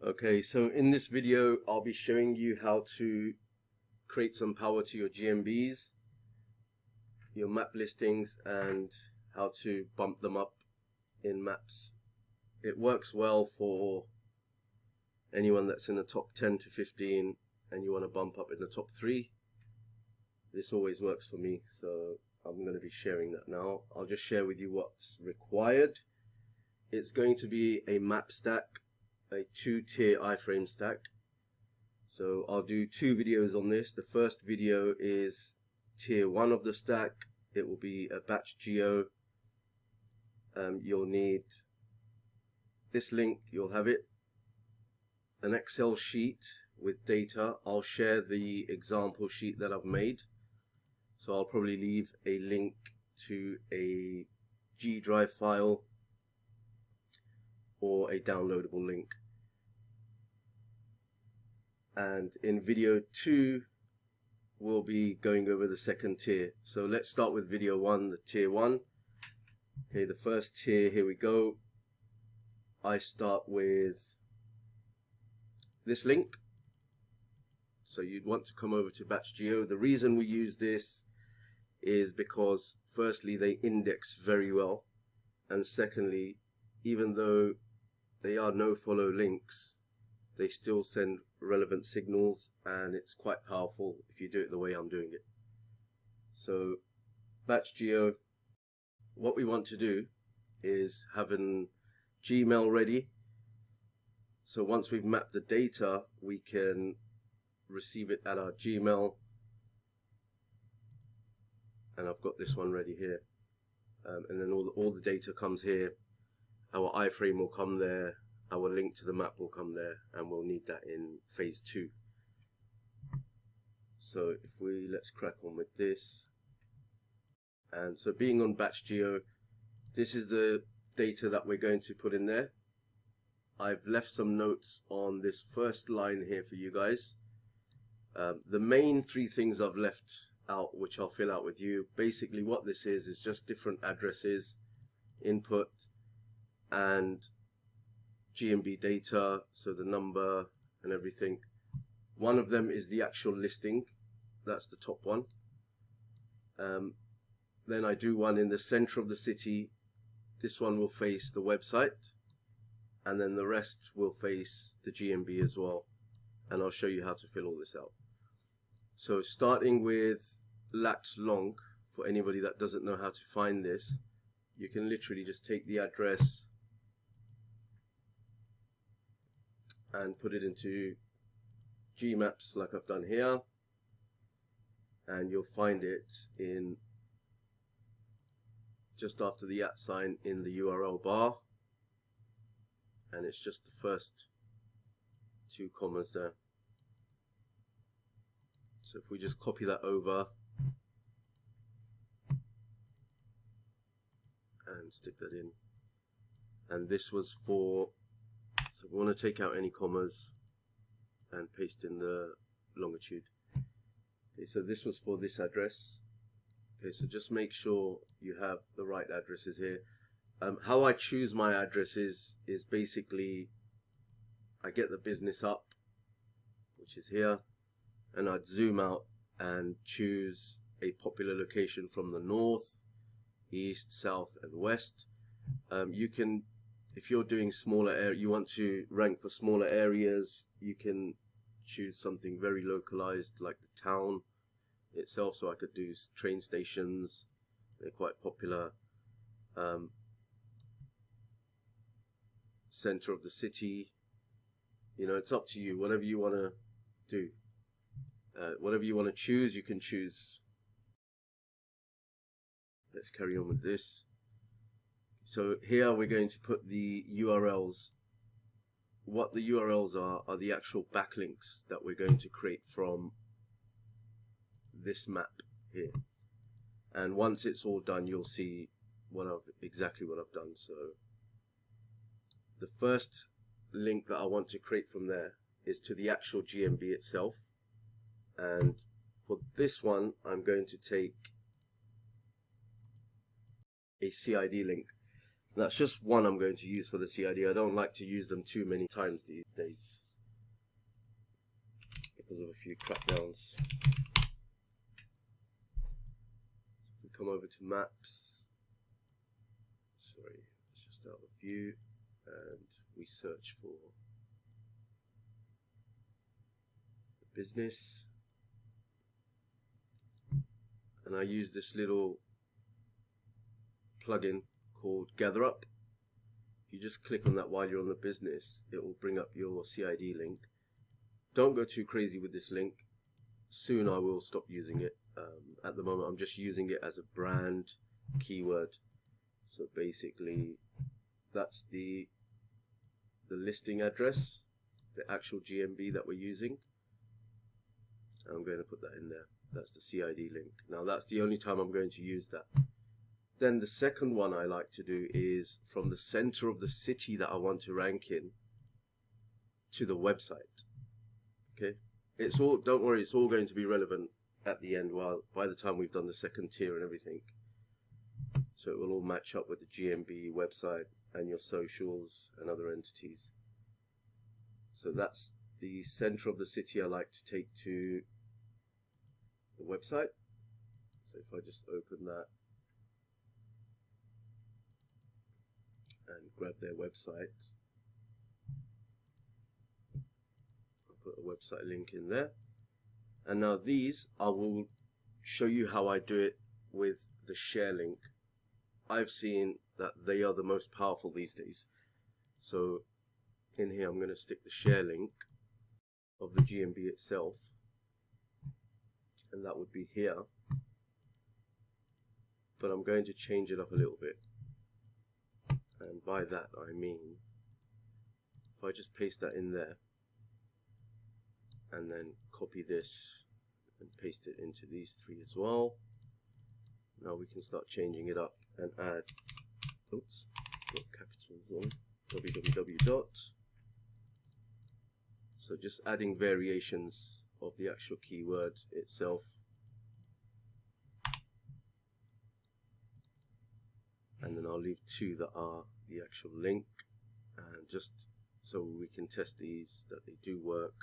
Okay, so in this video I'll be showing you how to create some power to your GMBs, your map listings, and how to bump them up in maps. It works well for anyone that's in the top 10 to 15 and you want to bump up in the top 3. This always works for me, so I'm going to be sharing that now. I'll just share with you what's required. It's going to be a map stack, a 2-tier iframe stack. So I'll do 2 videos on this. The first video is tier 1 of the stack. It will be a Batch Geo. You'll need this link, you'll have it, an Excel sheet with data. I'll share the example sheet that I've made, so I'll probably leave a link to a G drive file or a downloadable link. And in video 2 we'll be going over the second tier. So let's start with video 1, the tier 1. Okay, the first tier, here we go. I start with this link. So you'd want to come over to Batch Geo. The reason we use this is because firstly they index very well, and secondly, even though they are no follow links, they still send relevant signals, and it's quite powerful if you do it the way I'm doing it. So Batch Geo, what we want to do is have an Gmail ready, so once we've mapped the data we can receive it at our Gmail, and I've got this one ready here, and then all the data comes here. Our iframe will come there, our link to the map will come there, and we'll need that in phase 2. So if let's crack on with this. And so being on Batch Geo, this is the data that we're going to put in there. I've left some notes on this first line here for you guys. The main 3 things I've left out, which I'll fill out with you. Basically what this is just different addresses, input, and GMB data, so the number and everything. One of them is the actual listing, that's the top one. Then I do one in the center of the city. This one will face the website, and then the rest will face the GMB as well, and I'll show you how to fill all this out. So starting with lat long, for anybody that doesn't know how to find this, you can literally just take the address and put it into Gmaps like I've done here, and you'll find it in just after the @ sign in the URL bar, and it's just the first 2 commas there. So if we just copy that over and stick that in, and this was for, so we want to take out any commas and paste in the longitude. Okay, so this was for this address. Okay, so just make sure you have the right addresses here. How I choose my addresses is basically I get the business up, which is here, and I'd zoom out and choose a popular location from the north, east, south, and west. You can, if you're doing smaller area, you want to rank for smaller areas, you can choose something very localized like the town itself. So I could do train stations, they're quite popular. Center of the city, you know, it's up to you, whatever you want to do. Whatever you want to choose, you can choose. Let's carry on with this. So here we're going to put the URLs. What the URLs are the actual backlinks that we're going to create from this map here. And once it's all done, you'll see exactly what I've done. So the first link that I want to create from there is to the actual GMB itself. And for this one, I'm going to take a CID link. That's just one I'm going to use for the CID. I don't like to use them too many times these days because of a few crackdowns. We come over to maps. Sorry, it's just out of view, and we search for the business. And I use this little plugin called GatherUp. You just click on that while you're on the business, it will bring up your CID link. Don't go too crazy with this link. Soon I will stop using it. At the moment I'm just using it as a brand keyword. So basically that's the listing address, the actual GMB that we're using. I'm going to put that in there. That's the CID link. Now that's the only time I'm going to use that. Then the second one I like to do is from the center of the city that I want to rank in to the website. Okay, it's all, don't worry, it's all going to be relevant at the end, while by the time we've done the second tier and everything. So it will all match up with the GMB website and your socials and other entities. So that's the center of the city I like to take to the website. So if I just open that and grab their website, I'll put a website link in there. And now these, I will show you how I do it with the share link. I've seen that they are the most powerful these days. So in here I'm going to stick the share link of the GMB itself, and that would be here, but I'm going to change it up a little bit. And by that I mean, if I just paste that in there and then copy this and paste it into these three as well, now we can start changing it up and add, oops, got capitals on, www dot. So just adding variations of the actual keyword itself. And then I'll leave two that are the actual link, and just so we can test these that they do work.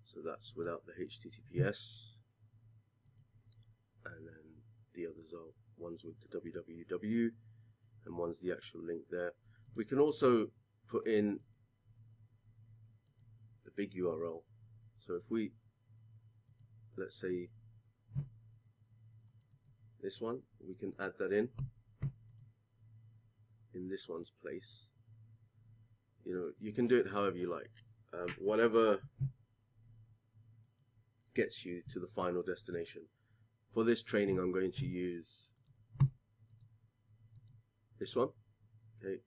So that's without the HTTPS, and then the others are ones with the www, and one's the actual link there. We can also put in the big URL. So if we, let's say this one, we can add that in this one's place. You know, you can do it however you like, whatever gets you to the final destination. For this training I'm going to use this one. Okay,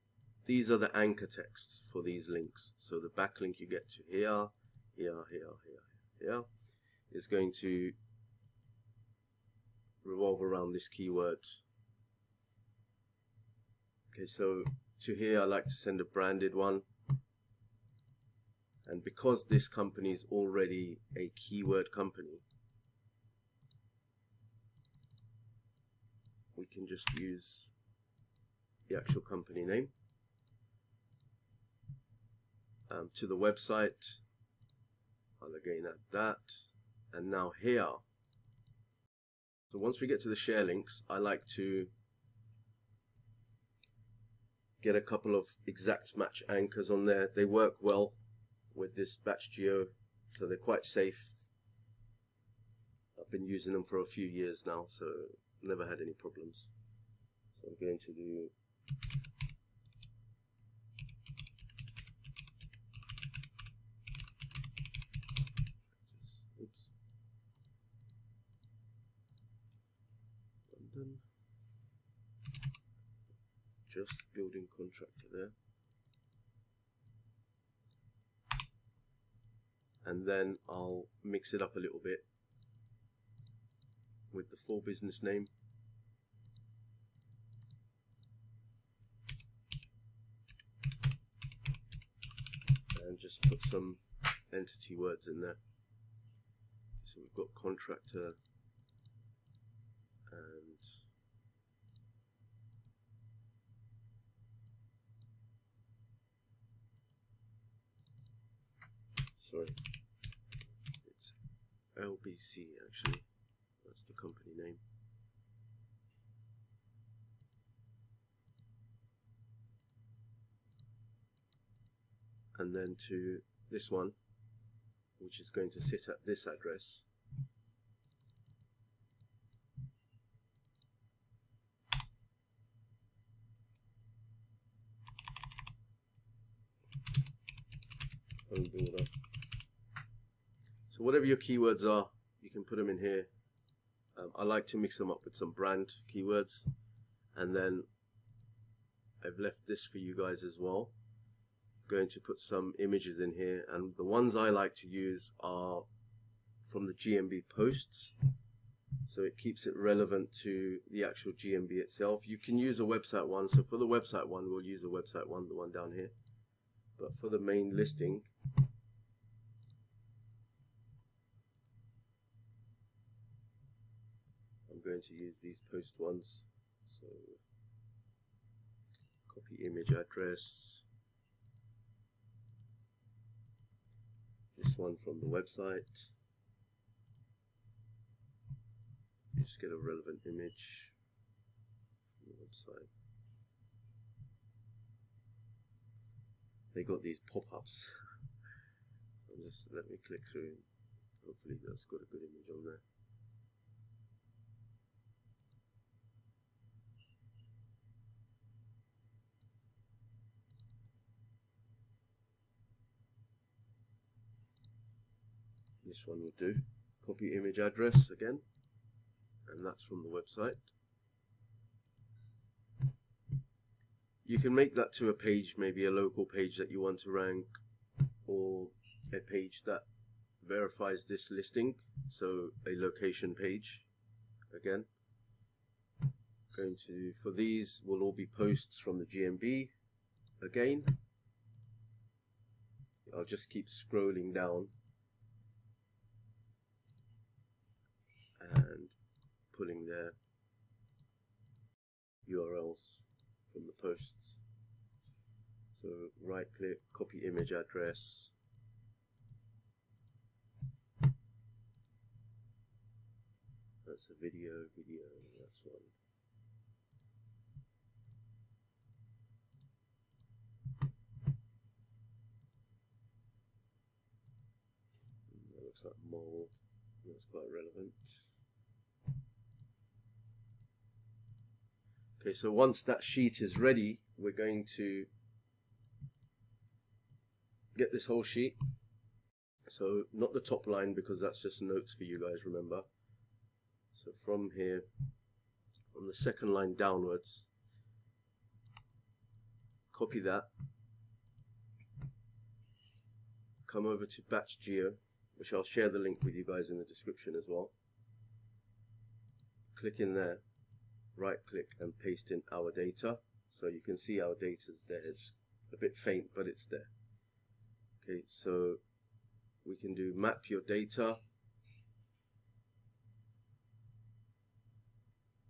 these are the anchor texts for these links. So the backlink you get to here is going to revolve around this keyword. Okay, so to here I like to send a branded one, and because this company is already a keyword company, we can just use the actual company name. To the website, I'll again add that, and now here, so once we get to the share links, I like to get a couple of exact match anchors on there. They work well with this Batch Geo, so they're quite safe. I've been using them for a few years now, so never had any problems. So I'm going to do London, just building contractor there, and then I'll mix it up a little bit with the full business name. And just put some entity words in there. So we've got contractor and sorry, it's LBC actually, that's the company name. And then to this one, which is going to sit at this address. Home builder. So whatever your keywords are, you can put them in here. I like to mix them up with some brand keywords, and then I've left this for you guys as well. I'm going to put some images in here, and the ones I like to use are from the GMB posts, so it keeps it relevant to the actual GMB itself. You can use a website one, so for the website one we'll use a website one, the one down here, but for the main listing I'm going to use these post ones. So copy image address, this one from the website, you just get a relevant image from the website. They got these pop-ups. Just let me click through, hopefully that's got a good image on there. This one will do. Copy image address again, and that's from the website. You can make that to a page, maybe a local page that you want to rank, or a page that verifies this listing, so a location page. Again, for these will all be posts from the GMB. Again, I'll just keep scrolling down and pulling their URLs from the posts. So right click, copy image address, that's a video, that's one. That looks like mold, that's quite relevant. Okay, so once that sheet is ready, we're going to get this whole sheet. So not the top line, because that's just notes for you guys, remember. So from here, on the second line downwards, copy that, come over to Batch Geo, which I'll share the link with you guys in the description as well. Click in there, right click and paste in our data. So you can see our data's there. It's a bit faint, but it's there. Okay, so we can do map your data.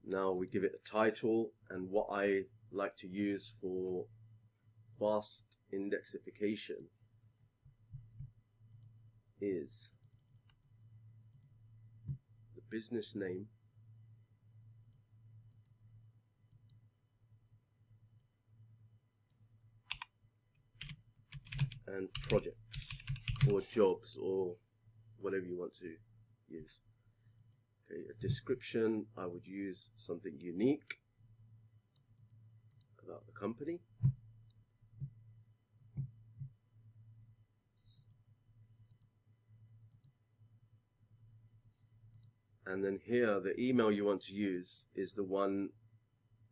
Now we give it a title, and what I like to use for fast indexification is the business name and projects or jobs or whatever you want to use. Okay, a description, I would use something unique about the company. And then here, the email you want to use is the one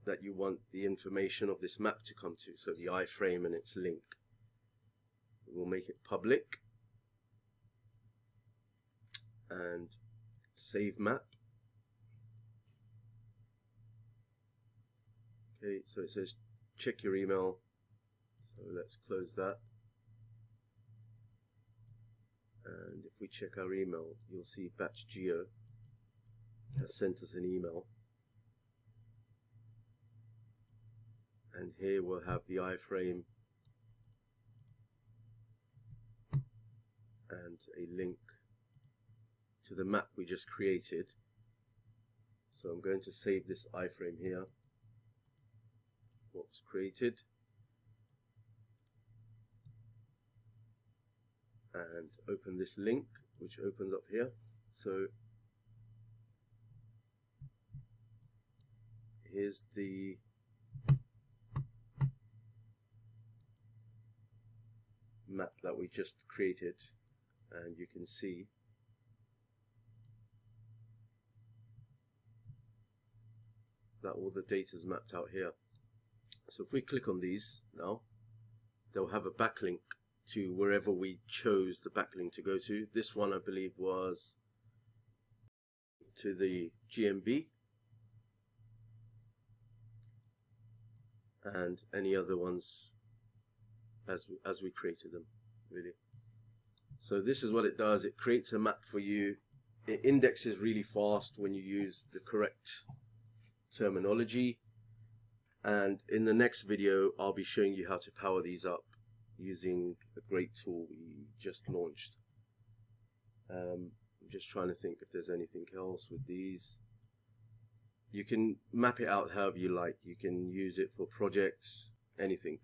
that you want the information of this map to come to, so the iframe and its link. We'll make it public and save map. Okay, so it says check your email, so let's close that. And if we check our email, you'll see Batch Geo has sent us an email, and here we'll have the iframe and a link to the map we just created. So I'm going to save this iframe here, what's created, and open this link which opens up here. So here's the map that we just created, and you can see that all the data is mapped out here. So if we click on these now, they'll have a backlink to wherever we chose the backlink to go to. This one I believe was to the GMB, and any other ones as we created them, really. So this is what it does. It creates a map for you. It indexes really fast when you use the correct terminology, and in the next video I'll be showing you how to power these up using a great tool we just launched. I'm just trying to think if there's anything else with these. You can map it out however you like. You can use it for projects, anything.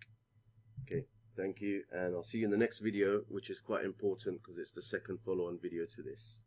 Okay, thank you, and I'll see you in the next video, which is quite important because it's the second follow-on video to this.